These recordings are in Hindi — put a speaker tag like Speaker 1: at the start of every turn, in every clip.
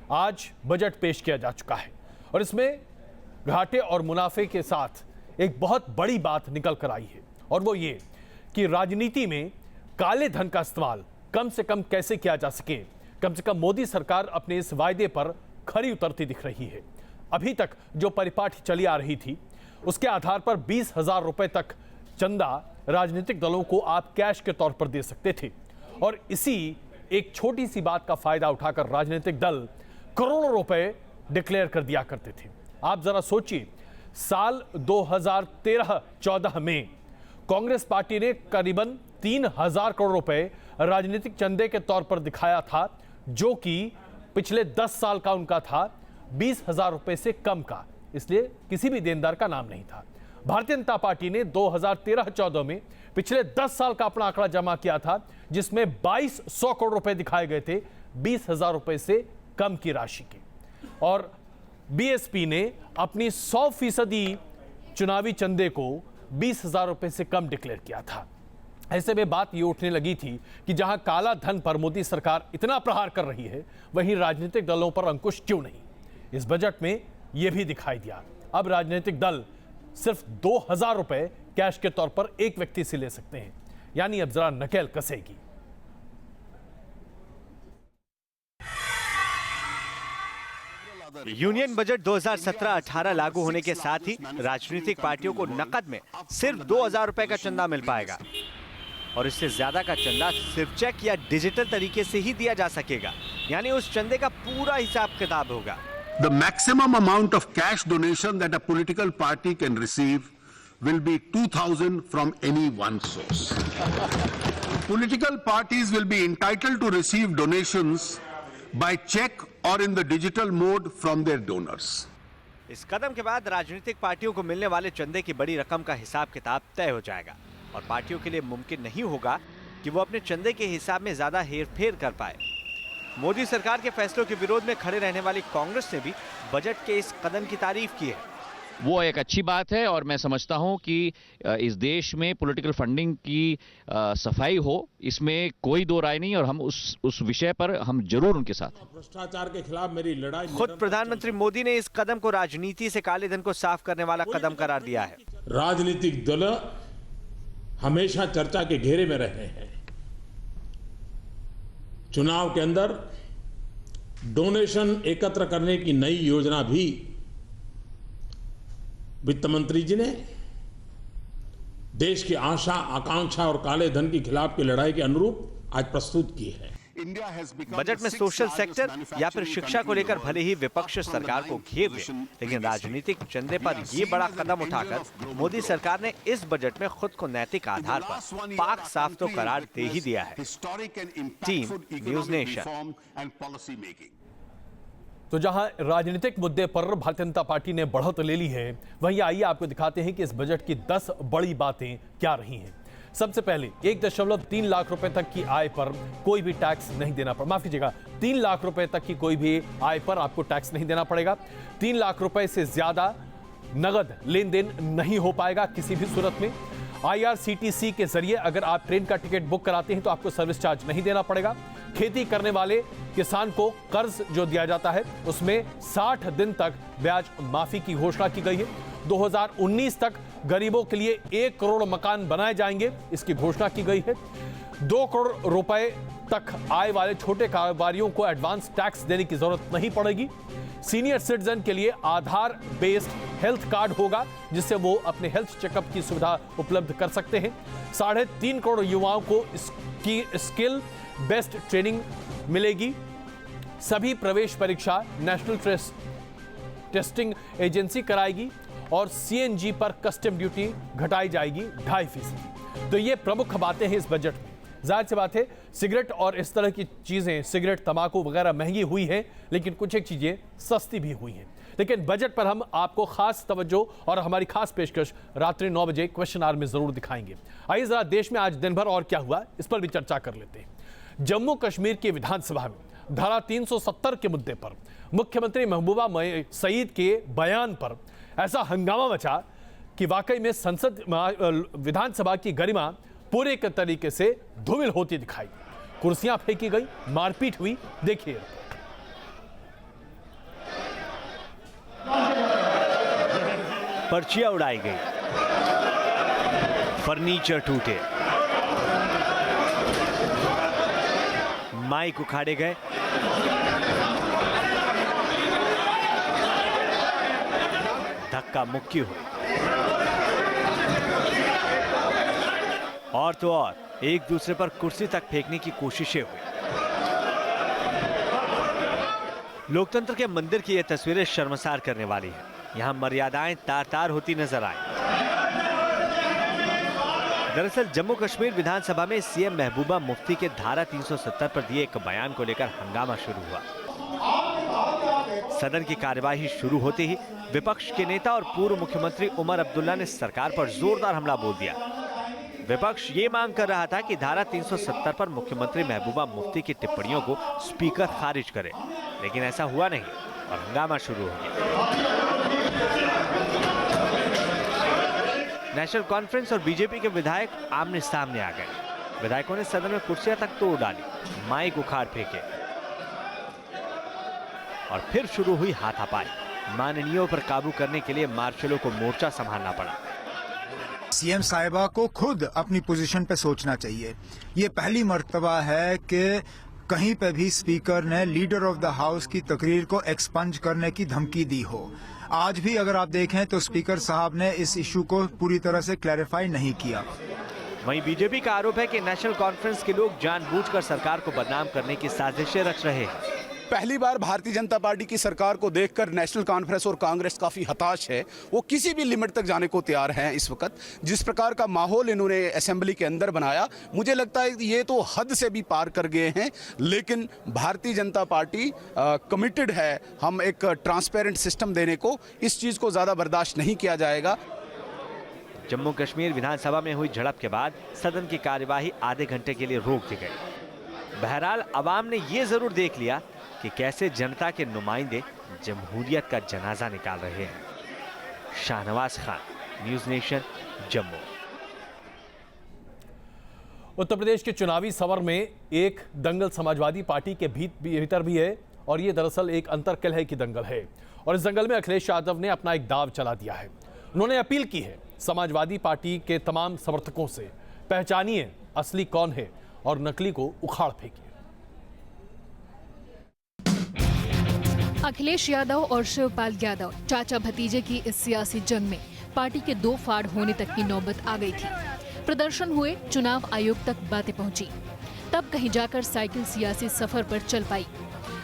Speaker 1: आज बजट पेश किया जा चुका है और इसमें घाटे और मुनाफे के साथ एक बहुत बड़ी बात निकल कर आई है और वो ये कि राजनीति में काले धन का इस्तेमाल कम से कम कैसे किया जा सके। कम से कम मोदी सरकार अपने इस वायदे पर खरी उतरती दिख रही है। अभी तक जो परिपाटी चली आ रही थी उसके आधार पर 20,000 रुपए तक चंदा राजनीतिक दलों को आप कैश के तौर पर दे सकते थे और इसी एक छोटी सी बात का फायदा उठाकर राजनीतिक दल करोड़ों रुपए डिक्लेयर कर दिया करते थे। आप जरा सोचिए, साल 2013-14 में कांग्रेस पार्टी ने करीबन 3,000 करोड़ रुपए राजनीतिक चंदे के तौर पर दिखाया था, जो कि पिछले 10 साल का उनका था 20,000 रुपए से कम का, इसलिए किसी भी देनदार का नाम नहीं था। भारतीय जनता पार्टी ने 2013-14 में पिछले 10 साल का अपना आंकड़ा जमा किया था, जिसमें 2,200 करोड़ रुपए दिखाए गए थे 20,000 रुपए से कम की राशि के, और बीएसपी ने अपनी 100% चुनावी चंदे को 20,000 रुपए से कम डिक्लेयर किया था। ऐसे में बात ये उठने लगी थी कि जहां काला धन पर मोदी सरकार इतना प्रहार कर रही है, वहीं राजनीतिक दलों पर अंकुश क्यों नहीं। इस बजट में यह भी दिखाई दिया। अब राजनीतिक दल सिर्फ 2,000 रुपए कैश के तौर पर एक व्यक्ति से ले सकते हैं, यानी अब जरा नकेल कसेगी।
Speaker 2: यूनियन बजट 2017-18 लागू होने के साथ ही राजनीतिक पार्टियों को नकद में सिर्फ 2,000 रुपए का चंदा मिल पाएगा और इससे ज्यादा का चंदा सिर्फ चेक या डिजिटल तरीके से ही दिया जा सकेगा, यानी उस चंदे का पूरा हिसाब किताब होगा।
Speaker 3: The maximum amount of cash donation that a political party can receive will be 2,000 from any one source. Political parties will be entitled to receive donations by check or in the digital mode from their donors.
Speaker 2: इस कदम के बाद राजनीतिक पार्टियों को मिलने वाले चंदे की बड़ी रकम का हिसाब किताब तय हो जाएगा और पार्टियों के लिए मुमकिन नहीं होगा कि वो अपने चंदे के हिसाब में ज्यादा हेरफेर कर पाए। मोदी सरकार के फैसलों के विरोध में खड़े रहने वाली कांग्रेस ने भी बजट के इस कदम की तारीफ की है।
Speaker 4: वो एक अच्छी बात है और मैं समझता हूं कि इस देश में पॉलिटिकल फंडिंग की सफाई हो, इसमें कोई दो राय नहीं और हम उस विषय पर हम जरूर उनके साथ।
Speaker 5: भ्रष्टाचार के खिलाफ मेरी लड़ाई।
Speaker 2: खुद प्रधानमंत्री मोदी ने इस कदम को राजनीति से काले धन को साफ करने वाला कदम करार दिया है।
Speaker 5: राजनीतिक दल हमेशा चर्चा के घेरे में रहे हैं। चुनाव के अंदर डोनेशन एकत्र करने की नई योजना भी वित्त मंत्री जी ने देश की आशा, आकांक्षा और काले धन के खिलाफ की लड़ाई के अनुरूप आज प्रस्तुत की है।
Speaker 2: बजट में सोशल सेक्टर या फिर शिक्षा को लेकर भले ही विपक्ष सरकार को घेर दे, लेकिन राजनीतिक चंदे पर ये बड़ा कदम उठाकर मोदी सरकार ने इस बजट में खुद को नैतिक आधार पर पाक साफ तो करार दे ही दिया है। Team news nation.
Speaker 1: तो जहां राजनीतिक मुद्दे पर भारतीय जनता पार्टी ने बढ़त ले ली है, वहीं आइए आपको दिखाते हैं कि इस बजट की 10 बड़ी बातें क्या रही हैं। सबसे पहले 1.3 लाख रुपए तक की आय पर कोई भी टैक्स नहीं देना पड़ेगा। माफ कीजिएगा, 3 लाख रुपए तक की कोई भी आय पर आपको टैक्स नहीं देना पड़ेगा। 3 लाख रुपए से ज्यादा नगद लेन देन नहीं हो पाएगा किसी भी सूरत में। IRCTC के जरिए अगर आप ट्रेन का टिकट बुक कराते हैं तो आपको सर्विस चार्ज नहीं देना पड़ेगा। खेती करने वाले किसान को कर्ज जो दिया जाता है उसमें 60 दिन तक ब्याज माफी की घोषणा की गई है। 2019 तक गरीबों के लिए 1 करोड़ मकान बनाए जाएंगे, इसकी घोषणा की गई है। 2 करोड़ रुपए तक आय वाले छोटे कारोबारियों को एडवांस टैक्स देने की जरूरत नहीं पड़ेगी। सीनियर सिटीजन के लिए आधार बेस्ड हेल्थ कार्ड होगा, जिससे वो अपने हेल्थ चेकअप की सुविधा उपलब्ध कर सकते हैं। 3.5 करोड़ युवाओं को इसकी स्किल बेस्ड ट्रेनिंग मिलेगी। सभी प्रवेश परीक्षा नेशनल टेस्टिंग एजेंसी कराएगी और CNG पर कस्टम ड्यूटी घटाई जाएगी 2.5%। तो ये प्रमुख बातें हैं इस बजट में। जाहिर सी बात है, सिगरेट और इस तरह की चीजें, सिगरेट, तंबाकू वगैरह महंगी हुई है, लेकिन कुछ एक चीजें सस्ती भी हुई हैं। लेकिन बजट पर हम आपको खास तवज्जो और हमारी खास पेशकश रात्रि 9 बजे क्वेश्चन आवर में जरूर दिखाएंगे। आइए जरा देश में आज दिन भर और क्या हुआ इस पर भी चर्चा कर लेते हैं। जम्मू कश्मीर की विधानसभा में धारा 370 के मुद्दे पर मुख्यमंत्री महबूबा सईद के बयान पर ऐसा हंगामा मचा कि वाकई में विधानसभा की गरिमा पूरे के तरीके से धूमिल होती दिखाई। कुर्सियां फेंकी गई, मारपीट हुई। देखिए।
Speaker 2: पर्चियां उड़ाई गई, फर्नीचर टूटे, माइक उखाड़े गए, धक्का मुक्की हुई और तो और एक दूसरे पर कुर्सी तक फेंकने की कोशिशें हुई। लोकतंत्र के मंदिर की ये तस्वीरें शर्मसार करने वाली हैं। यहां मर्यादाएं तार-तार होती नजर आई। दरअसल जम्मू कश्मीर विधानसभा में सीएम महबूबा मुफ्ती के धारा 370 पर दिए एक बयान को लेकर हंगामा शुरू हुआ। सदन की कार्यवाही शुरू होते ही विपक्ष के नेता और पूर्व मुख्यमंत्री उमर अब्दुल्ला ने सरकार पर जोरदार हमला बोल दिया। विपक्ष ये मांग कर रहा था कि धारा 370 पर मुख्यमंत्री महबूबा मुफ्ती की टिप्पणियों को स्पीकर खारिज करे, लेकिन ऐसा हुआ नहीं और हंगामा शुरू हो गया। नेशनल कॉन्फ्रेंस और बीजेपी के विधायक आमने सामने आ गए। विधायकों ने सदन में कुर्सियां तक तोड़ डाली, माइक उखाड़ फेंके और फिर शुरू हुई हाथापाई। माननीयों पर काबू करने के लिए मार्शलों को मोर्चा संभालना पड़ा।
Speaker 6: सीएम साहिबा को खुद अपनी पोजीशन पे सोचना चाहिए। ये पहली मर्तबा है कि कहीं पे भी स्पीकर ने लीडर ऑफ द हाउस की तकरीर को एक्सपंज करने की धमकी दी हो। आज भी अगर आप देखें तो स्पीकर साहब ने इस इशू को पूरी तरह से क्लैरिफाई नहीं किया।
Speaker 2: वहीं बीजेपी का आरोप है कि नेशनल कॉन्फ्रेंस के लोग जानबूझकर सरकार को बदनाम करने की साजिशें रच रहे हैं।
Speaker 7: पहली बार भारतीय जनता पार्टी की सरकार को देखकर नेशनल कॉन्फ्रेंस और कांग्रेस काफ़ी हताश है। वो किसी भी लिमिट तक जाने को तैयार हैं इस वक्त। जिस प्रकार का माहौल इन्होंने असेंबली के अंदर बनाया, मुझे लगता है कि ये तो हद से भी पार कर गए हैं। लेकिन भारतीय जनता पार्टी कमिटेड है हम एक ट्रांसपेरेंट सिस्टम देने को। इस चीज़ को ज़्यादा बर्दाश्त नहीं किया जाएगा।
Speaker 2: जम्मू कश्मीर विधानसभा में हुई झड़प के बाद सदन की कार्यवाही आधे घंटे के लिए रोक दी गई। बहरहाल अवाम ने ये जरूर देख लिया कि कैसे जनता के नुमाइंदे जमहूरियत का जनाजा निकाल रहे हैं। Shahnawaz Khan, news nation, Jammu.
Speaker 1: उत्तर प्रदेश के चुनावी समर में एक दंगल समाजवादी पार्टी के भीतर भी है और ये दरअसल एक अंतरकलह की दंगल है। और इस दंगल में अखिलेश यादव ने अपना एक दाव चला दिया है। उन्होंने अपील की है समाजवादी पार्टी के तमाम समर्थकों से, पहचानिए असली कौन है और नकली को उखाड़ फेंकिए।
Speaker 8: अखिलेश यादव और शिवपाल यादव चाचा भतीजे की इस सियासी जंग में पार्टी के दो फाड़ होने तक की नौबत आ गई थी। प्रदर्शन हुए, चुनाव आयोग तक बातें पहुंची, तब कहीं जाकर साइकिल सियासी सफर पर चल पाई।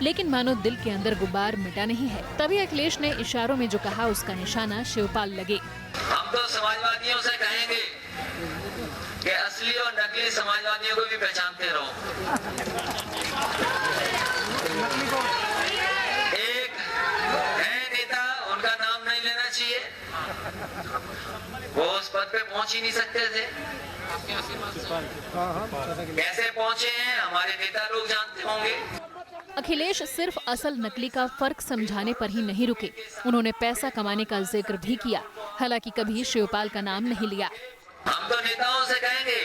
Speaker 8: लेकिन मानो दिल के अंदर गुबार मिटा नहीं है। तभी अखिलेश ने इशारों में जो कहा उसका निशाना शिवपाल लगे।
Speaker 9: हम तो समाजवादियों से कहेंगे कि असली और नकली समाजवादियों को भी पहचानते रहो। एक है नेता, उनका नाम नहीं लेना चाहिए, वो उस पद पे पहुंच ही नहीं सकते थे। कैसे पहुंचे हैं हमारे नेता लोग जानते होंगे।
Speaker 8: अखिलेश सिर्फ असल नकली का फर्क समझाने पर ही नहीं रुके, उन्होंने पैसा कमाने का जिक्र भी किया। हालांकि कभी शिवपाल का नाम नहीं लिया।
Speaker 9: हम तो नेताओं से कहेंगे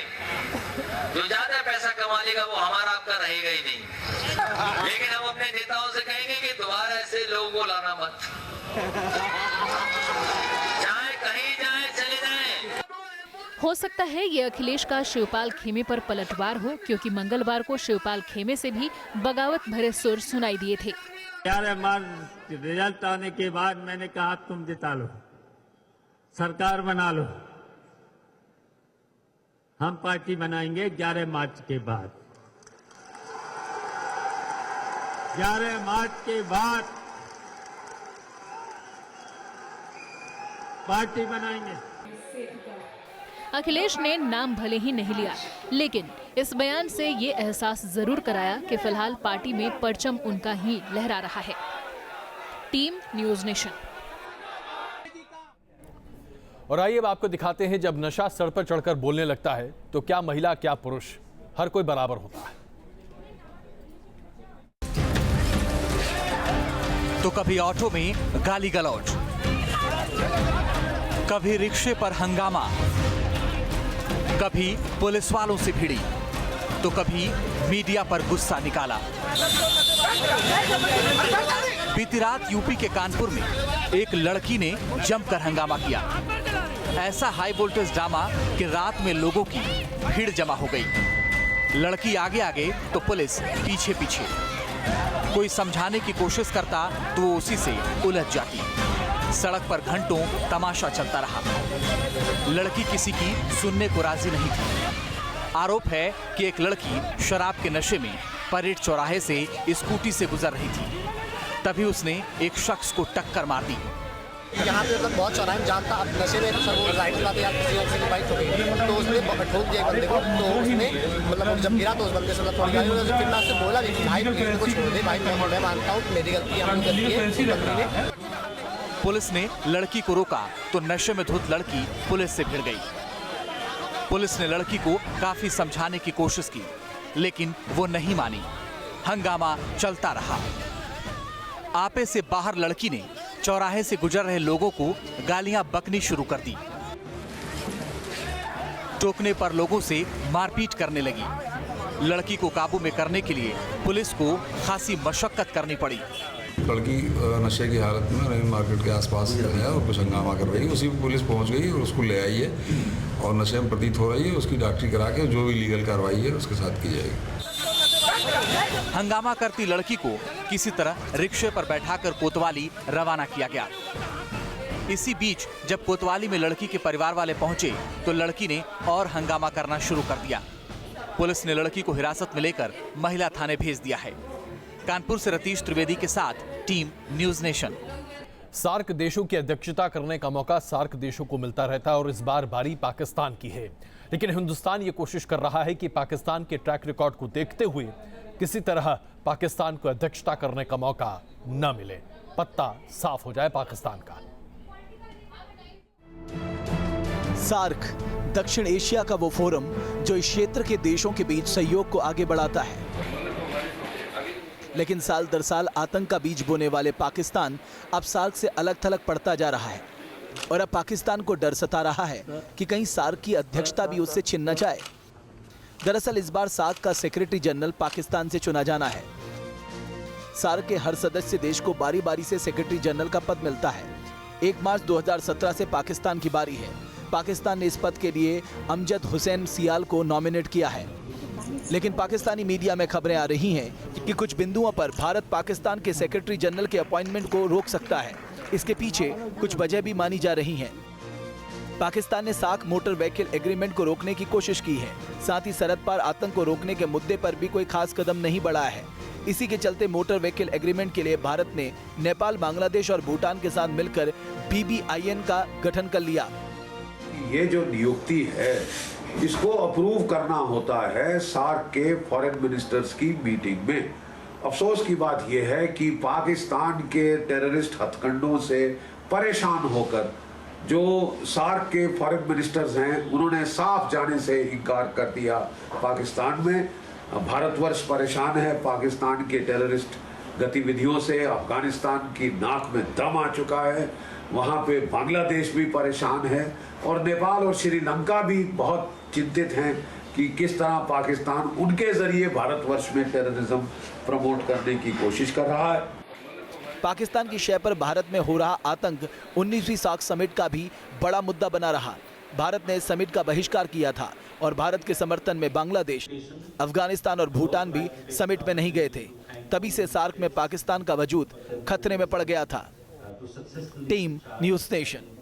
Speaker 9: जो ज्यादा पैसा कमा लेगा वो हमारा आपका रहेगा ही नहीं, लेकिन हम अपने नेताओं से कहेंगे कि दोबारा ऐसे लोगों को लाना मत, चाहे कहीं जाए चले जाए।
Speaker 8: हो सकता है ये अखिलेश का शिवपाल खेमे पर पलटवार हो, क्योंकि मंगलवार को शिवपाल खेमे से भी बगावत भरे सुर सुनाई दिए थे।
Speaker 10: रिजल्ट आने के बाद मैंने कहा तुम जिता लो, सरकार बना लो, हम पार्टी बनाएंगे 11 मार्च के बाद। 11 मार्च के बाद पार्टी बनाएंगे।
Speaker 8: अखिलेश ने नाम भले ही नहीं लिया, लेकिन इस बयान से ये एहसास जरूर कराया कि फिलहाल पार्टी में परचम उनका ही लहरा रहा है। Team news nation.
Speaker 1: और आइए अब आपको दिखाते हैं, जब नशा सर पर चढ़कर बोलने लगता है तो क्या महिला क्या पुरुष, हर कोई बराबर होता है।
Speaker 11: तो कभी ऑटो में गाली गलौज, कभी रिक्शे पर हंगामा, कभी पुलिस वालों से भिड़ी, तो कभी मीडिया पर गुस्सा निकाला। बीती रात यूपी के कानपुर में एक लड़की ने जमकर हंगामा किया। ऐसा हाई वोल्टेज ड्रामा कि रात में लोगों की भीड़ जमा हो गई। लड़की आगे आगे तो पुलिस पीछे पीछे। कोई समझाने की कोशिश करता तो वो उसी से उलझ जाती। सड़क पर घंटों तमाशा चलता रहा। लड़की किसी की सुनने को राजी नहीं थी। आरोप है कि एक लड़की शराब के नशे में परेड चौराहे से स्कूटी से गुजर रही थी। तभी उसने एक शख्स को टक्कर मार दी।
Speaker 12: यहाँ पे मतलब बहुत चौराहे में जाम था। अब नशे में सर वो राइड चलाते या किसी और से की बाइक ठोकी तो उसने ठोक दिया एक बंदे को। तो उसने मतलब जब गिरा तो उस बंदे से मतलब थोड़ी गाड़ी फिर मैं उससे बोला कि भाई मेरे को छोड़ दे भाई, मैं मानता हूँ मेरी गलती है, अपनी गलती है।
Speaker 11: पुलिस ने लड़की को रोका तो नशे में धुत लड़की पुलिस से भिड़ गई। पुलिस ने लड़की को काफी समझाने की कोशिश की लेकिन वो नहीं मानी। हंगामा चलता रहा। आपे से बाहर लड़की ने चौराहे से गुजर रहे लोगों को गालियां बकनी शुरू कर दी। टोकने पर लोगों से मारपीट करने लगी। लड़की को काबू में करने के लिए पुलिस को खासी मशक्कत करनी पड़ी।
Speaker 13: लड़की नशे की हालत में रहीम मार्केट के आसपास है और कुछ हंगामा कर रही है। उसी पर पुलिस पहुंच गई और उसको ले आई है और नशे में प्रतीत हो रही है। उसकी डॉक्टरी करा के जो भी लीगल कार्रवाई है उसके साथ की जाएगी।
Speaker 11: हंगामा करती लड़की को किसी तरह रिक्शे पर बैठाकर कोतवाली रवाना किया गया। इसी बीच जब कोतवाली में लड़की के परिवार वाले पहुंचे तो लड़की ने और हंगामा करना शुरू कर दिया। पुलिस ने लड़की को हिरासत में लेकर महिला थाने भेज दिया है। कानपुर से रतीश त्रिवेदी के साथ टीम न्यूज नेशन।
Speaker 1: सार्क देशों की अध्यक्षता करने का मौका सार्क देशों को मिलता रहता है और इस बार बारी पाकिस्तान की है। लेकिन हिंदुस्तान ये कोशिश कर रहा है कि पाकिस्तान के ट्रैक रिकॉर्ड को देखते हुए किसी तरह पाकिस्तान को अध्यक्षता करने का मौका न मिले, पत्ता साफ हो जाए पाकिस्तान का।
Speaker 14: सार्क दक्षिण एशिया का वो फोरम जो इस क्षेत्र के देशों के बीच सहयोग को आगे बढ़ाता है। लेकिन साल दर साल आतंक का बीज बोने वाले पाकिस्तान अब सार्क से अलग थलग पड़ता जा रहा है और अब पाकिस्तान को डर सता रहा है कि कहीं सार्क की अध्यक्षता भी उससे छिन न जाए। दरअसल इस बार सार्क का सेक्रेटरी जनरल पाकिस्तान से चुना जाना है। सार्क के हर सदस्य देश को बारी बारी से सेक्रेटरी जनरल का पद मिलता है। 1 मार्च 2017 से पाकिस्तान की बारी है। पाकिस्तान ने इस पद के लिए अमजद हुसैन सियाल को नॉमिनेट किया है। लेकिन पाकिस्तानी मीडिया में खबरें आ रही हैं कि कुछ बिंदुओं पर भारत पाकिस्तान के सेक्रेटरी जनरल के अपॉइंटमेंट को रोक सकता है। इसके पीछे कुछ वजह भी मानी जा रही हैं। पाकिस्तान ने सार्क मोटर व्हीकल एग्रीमेंट को रोकने की कोशिश की है। साथ ही सरहद पार आतंक को रोकने के मुद्दे पर भी कोई खास कदम नहीं बढ़ा है। इसी के चलते मोटर व्हीकल एग्रीमेंट के लिए भारत ने नेपाल, बांग्लादेश और भूटान के साथ मिलकर BBIN का गठन कर लिया।
Speaker 3: ये जो नियुक्ति है इसको अप्रूव करना होता है सार्क के फॉरेन मिनिस्टर्स की मीटिंग में। अफसोस की बात यह है कि पाकिस्तान के टेररिस्ट हथकंडों से परेशान होकर जो सार्क के फॉरेन मिनिस्टर्स हैं उन्होंने साफ जाने से इनकार कर दिया। पाकिस्तान में भारतवर्ष परेशान है पाकिस्तान के टेररिस्ट गतिविधियों से। अफगानिस्तान की नाक में दम आ चुका है, वहाँ पे बांग्लादेश भी परेशान है और नेपाल और श्रीलंका भी बहुत चिंतित हैं कि किस तरह पाकिस्तान उनके जरिए भारतवर्ष में टेररिज्म प्रमोट करने की कोशिश कर रहा है।
Speaker 14: पाकिस्तान की शय पर भारत में हो रहा आतंक 19वीं सार्क समिट का भी बड़ा मुद्दा बना रहा। भारत ने इस समिट का बहिष्कार किया था और भारत के समर्थन में बांग्लादेश, अफगानिस्तान और भूटान भी समिट में नहीं गए थे। तभी से सार्क में पाकिस्तान का वजूद खतरे में पड़ गया था। Team news nation.